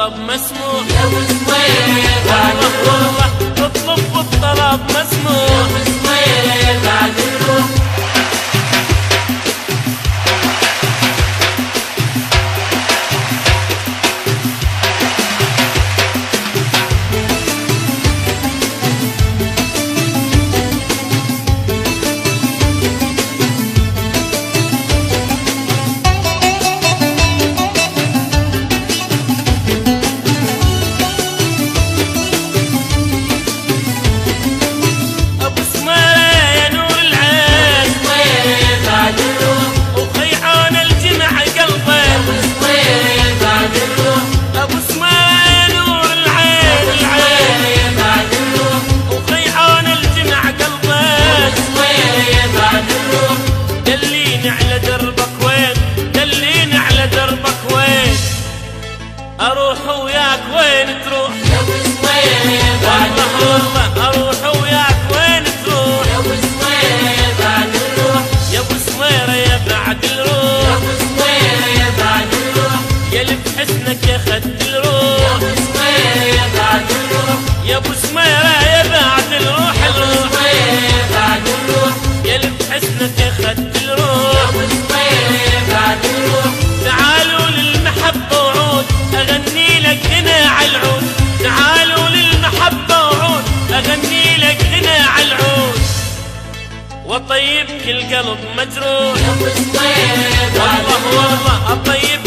والطلب مسموع، يا ابو سميرة بعد الروح اطلب والطلب مسموع، يا ابو سميرة بعد الروح. اروح وياك وين تروح، يا ابو سميرة بعد الروح، اروح وياك وين تروح، يا ابو سميرة بعد الروح، يا ابو سميرة يا بعد الروح، يا ابو سميرة يا بعد الروح، يا اللي بحسنك يا خد الروح، يا ابو سميرة يا بعد الروح، يا ابو سميرة يا بعد الروح، يا ابو سميرة يا بعد الروح، يا اللي بحسنك يا خد الروح، يا ابو سميرة يا بعد الروح. تعالوا للمحبة وعود اغني لك هنا عالعود، تعالوا للمحبة وعود اغني لك هنا عالعود، واطيب كل قلب مجروح، يا ابو سميرة والله والله اطيب